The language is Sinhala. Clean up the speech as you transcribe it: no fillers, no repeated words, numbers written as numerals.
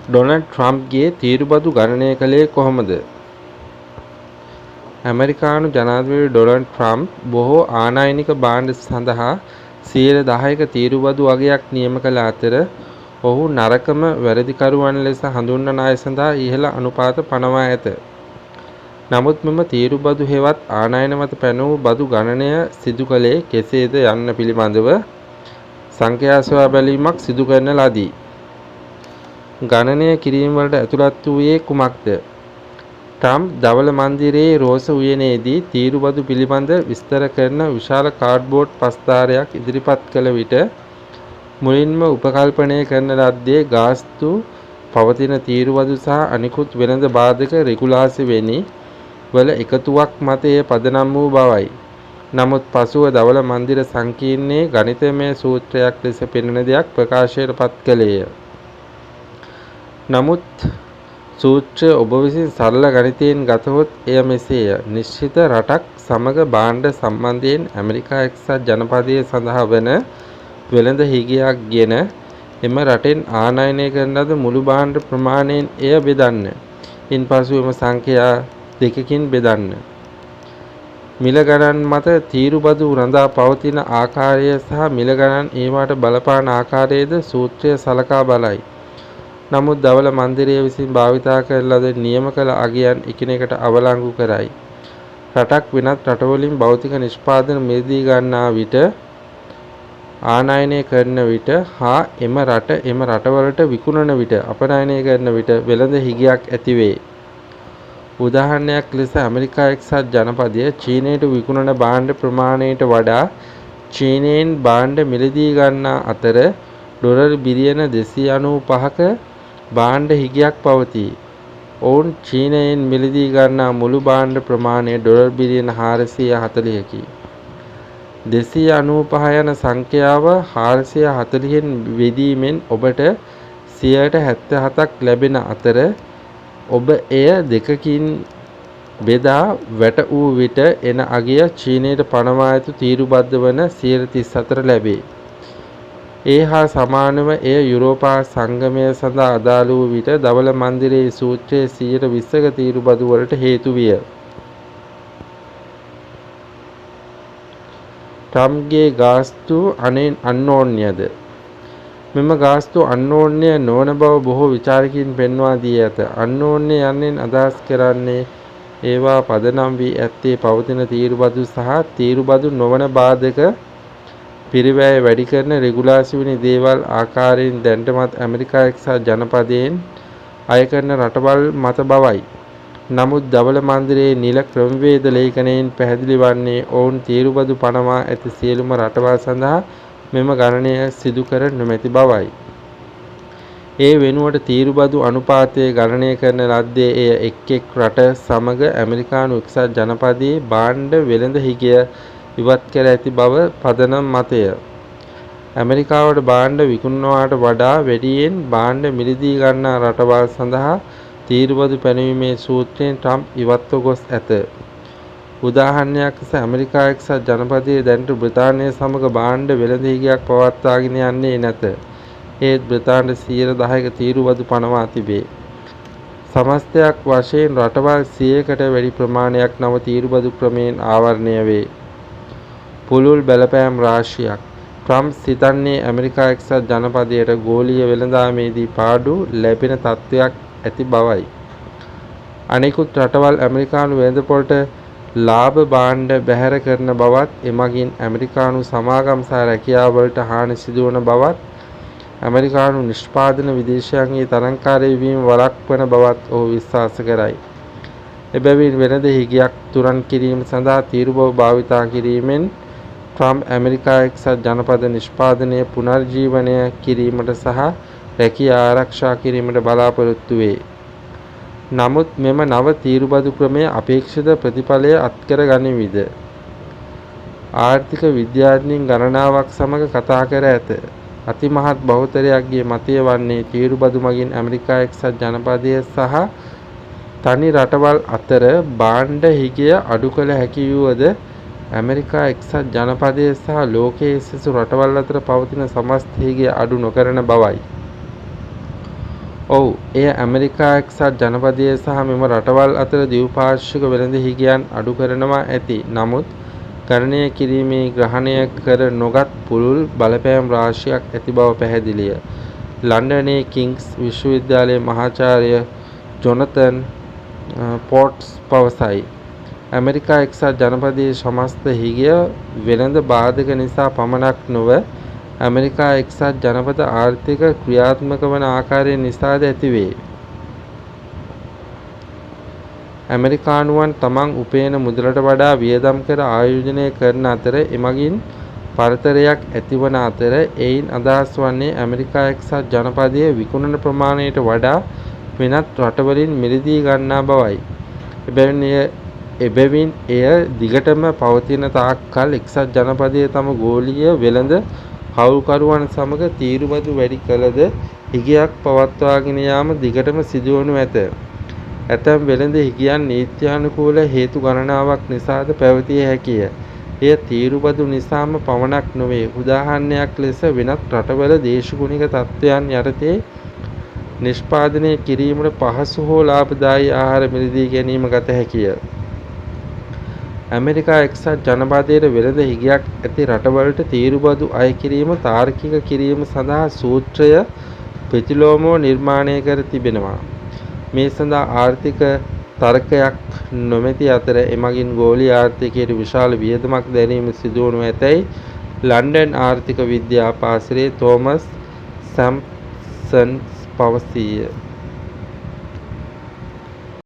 ඩොනල්ඩ් ට්‍රම්ප්ගේ තීරුබදු ගණනය කළේ කොහොමද? ඇමරිකානු ජනාධිපති ඩොනල්ඩ් ට්‍රම්ප් බොහෝ ආනයනික භාණ්ඩ සඳහා 10%ක තීරුබදු වගයක් නියම කළ අතර ඔහු නරකම වැරදිකරුවන් ලෙස හඳුන්වන අය සඳහා ඉහළ අනුපාත පනවා ඇත. නමුත් මෙම තීරුබදු හෙවත් ආනයන මත පැනවූ බදු ගණනය සිදු කළේ කෙසේද යන්න පිළිබඳව සංඛ්‍යා සොයා බැලීමක් සිදු කරන ලදී. ගණනය කිරීම වලට ඇතුළත් වූයේ කුමක්ද? ට්‍රම්ප් ධවල මන්දිරයේ රෝස උයනේදී තීරුබදු පිළිබඳ විස්තර කරන විශාල කාඩ්බෝඩ් පස්තාරයක් ඉදිරිපත් කළ විට මුලින්ම උපකල්පනය කරන ලද්දේ ගාස්තු පවතින තීරුබදු සහ අනිකුත් වෙළඳ බාධක රෙගුලාසි වෙනි වල එකතුවක් මත එය පදනම් වූ බවයි. නමුත් පසුව ධවල මන්දිර සංකීර්ණයේ ගණිතමය සූත්‍රයක් ලෙස පෙනෙන දෙයක් ප්‍රකාශයට පත් කළේය. නමුත් සූත්‍රය ඔබ විසින් සරල ගණිතයෙන් ගතහොත් එය මෙසේය. නිශ්චිත රටක් සමග භාණ්ඩ සම්බන්ධයෙන් ඇමරිකා එක්සත් ජනපදයේ සඳහා වන වෙළඳ හිගයක් ගෙන එම රටෙන් ආනයනය කරන ලද මුළු භාණ්ඩ ප්‍රමාණයෙන් එය බෙදන්න. ඉන්පසු එම සංඛ්‍යා දෙකකින් බෙදන්න. මිල ගණන් මත තීරුබදු රඳා පවතින ආකාරය සහ මිල ගණන් ඒවාට බලපාන ආකාරයේද සූත්‍රය සලකා බලයි. නමුත් ධවල මන්දිරය විසින් භාවිතා කර ලද නියම කළ අගයන් එකිනෙකට අවලංගු කරයි. රටක් වෙනත් රටවලින් භෞතික නිෂ්පාදන මිලදී ගන්නා විට ආනයනය කරන විට හා එම රටවලට විකුණන විට අපනයනය කරන විට වෙළඳ හිගයක් ඇතිවේ. උදාහරණයක් ලෙස ඇමරිකා එක්සත් ජනපදය චීනයට විකුණන භාණ්ඩ ප්‍රමාණයට වඩා චීනයෙන් භාණ්ඩ මිලදී ගන්නා අතර ඩොලර් බිලියන 295ක භාණ්ඩ හිගයක් පවතී. ඔවුන් චීනයෙන් මිලදී ගන්නා මුළු භාණ්ඩ ප්‍රමාණය ඩොලර් බිලියන 440කි. 295 යන සංඛ්‍යාව 440න් බෙදීමෙන් ඔබට 77ක් ලැබෙන අතර ඔබ එය දෙකකින් බෙදා වැට වූ විට එන අගය චීනයට පනවා ඇතු තීරුබද්ධ වන 134 ලැබේ. ඒ හා සමානව එය යුරෝපා සංගමය සඳහා අදාළ වූ විට ධවල මන්දිරයේ සූත්‍රයේ 120ක තීරුබදු වලට හේතු විය. ට්‍රම්ප්ගේ ගාස්තු අන්‍යෝන්‍යද? මෙම ගාස්තු අන්‍යෝන්‍ය නොවන බව බොහෝ විචාරකයින් පෙන්වා දී ඇත. අන්‍යෝන්‍ය යන්නෙන් අදහස් කරන්නේ ඒවා පදනම් වී ඇත්තේ පවතින තීරුබදු සහ තීරුබදු නොවන බාධක පිරිවැය වැඩි කරන රෙගුලාසි වැනි දේවල් ආකාරයෙන් දැනටමත් ඇමරිකා එක්සත් ජනපදයෙන් අය කරන රටවල් මත බවයි. නමුත් ධවල මන්දිරයේ නිල ක්‍රමවේද ලේඛනයෙන් පැහැදිලි වන්නේ ඔවුන් තීරුබදු පනවා ඇති සියලුම රටවල් සඳහා මෙම ගණනය සිදු කර නොමැති බවයි. ඒ වෙනුවට තීරුබදු අනුපාතය ගණනය කරන ලද්දේ එය එක් රට සමග ඇමරිකානු එක්සත් ජනපදයේ භාණ්ඩ වෙළඳ හිගය ඉවත් කර ඇති බව පදනම් මතය. ඇමරිකාවට භාණ්ඩ විකුණනවාට වඩා වැඩියෙන් භාණ්ඩ මිලදී ගන්නා රටවල් සඳහා තීරුබදු පැනවීමේ සූත්‍රයෙන් ට්‍රම්ප් ඉවත්ව ගොස් ඇත. උදාහරණයක් ලෙස ඇමරිකා එක්සත් ජනපදයේ දැනට බ්‍රිතාන්‍ය සමග භාණ්ඩ වෙළඳ හිගයක් පවත්වාගෙන යන්නේ නැත. ඒත් බ්‍රිතාන්‍ය 10%ක තීරුබදු පනවා තිබේ. සමස්තයක් වශයෙන් රටවල් 100කට වැඩි ප්‍රමාණයක් නව තීරුබදු ක්‍රමයෙන් ආවරණය වේ. පුළුල් බලපෑම් රාශියක්. ට්‍රම්ප් සිතන්නේ ඇමරිකා එක්සත් ජනපදයට ගෝලීය වෙළඳාමේදී පාඩු ලැබෙන තත්ත්වයක් ඇති බවයි. අනෙකුත් රටවල් ඇමරිකානු වෙළඳපොළට ලාභ භාණ්ඩ බැහැර කරන බවත් එමගින් ඇමරිකානු සමාගම් සහ රැකියාවලට හානි සිදුවන බවත් ඇමරිකානු නිෂ්පාදන විදේශයන්ගේ තරංකාරී වීම වළක්වන බවත් ඔහු විශ්වාස කරයි. එබැවින් වෙළඳ හිගයක් තුරන් කිරීම සඳහා තීරුබව භාවිතා කිරීමෙන් ට්‍රම්ප් ඇමරිකා එක්සත් ජනපද නිෂ්පාදනය පුනර්ජීවනය කිරීමට සහ රැකියා ආරක්ෂා කිරීමට බලාපොරොත්තු වේ. නමුත් මෙම නව තීරුබදු ක්‍රමය අපේක්ෂිත ප්‍රතිඵලය අත්කර ගනිවිද? ආර්ථික විද්‍යාඥයින් ගණනාවක් සමග කතා කර ඇත. අතිමහත් බහුතරයක්ගේ මතය වන්නේ තීරුබදු මගින් ඇමරිකා එක්සත් ජනපදය සහ තනි රටවල් අතර භාණ්ඩ හිගය අඩු කළ හැකි වුවද ඇමරිකා එක්සත් ජනපදය සහ ලෝකයේ සිසු රටවල් අතර පවතින සමස්ත හිගය අඩු නොකරන බවයි. ඔව්, එය ඇමරිකා එක්සත් ජනපදයේ සහ මෙම රටවල් අතර ද්විපාර්ශ්වික වෙළඳ හිගයන් අඩු කරනවා ඇති. නමුත් ගණනය කිරීමේ ග්‍රහණය කර නොගත් පුළුල් බලපෑම් රාශියක් ඇති බව පැහැදිලිය. ලන්ඩනයේ කිංස් විශ්වවිද්‍යාලයේ මහාචාර්ය ජොනතන් පෝට්ස් පවසයි. ඇමරිකා එක්සත් ජනපදයේ සමස්ත හිගය වෙළඳ බාධක නිසා පමණක් නොව ඇමරිකා එක්සත් ජනපද ආර්ථික ක්‍රියාත්මක වන ආකාරය නිසාද ඇතිවේ. ඇමරිකානුවන් තමන් උපයන මුදලට වඩා වියදම් කර ආයෝජනය කරන අතර එමගින් පරතරයක් ඇතිවන අතර එයින් අදහස් වන්නේ ඇමරිකා එක්සත් ජනපදය විකුණන ප්‍රමාණයට වඩා වෙනත් රටවලින් මිලදී ගන්නා බවයි. එබැවින් එය දිගටම පවතින තාක් කල් එක්සත් ජනපදය තම ගෝලීය වෙළඳ හවුල්කරුවන් සමග තීරුබදු වැඩි කළද හිගයක් පවත්වාගෙන යාම දිගටම සිදුවනු ඇත. ඇතැම් වෙළඳ හිගයන් නීත්‍යානුකූල හේතු ගණනාවක් නිසාද පැවතිය හැකිය. එය තීරුබදු නිසාම පමණක් නොවේ. උදාහරණයක් ලෙස වෙනත් රටවල දේශගුණික තත්ත්වයන් යටතේ නිෂ්පාදනය කිරීමට පහසු හෝ ලාභදායී ආහාර මිලදී ගැනීම ගත හැකිය. ඇමරිකා එක්සත් ජනපදයට වෙළඳ හිගයක් ඇති රටවලට තීරුබදු අය කිරීම තාර්කික කිරීම සඳහා සූත්‍රය ප්‍රතිලෝමව නිර්මාණය කර තිබෙනවා. මේ සඳහා ආර්ථික තර්කයක් නොමැති අතර එමගින් ගෝලීය ආර්ථිකයට විශාල වියදමක් දැරීම සිදුවනු ඇතැයි ලන්ඩන් ආර්ථික විද්‍යා පාසලේ තෝමස් සැම්ප්සන් පවසීය.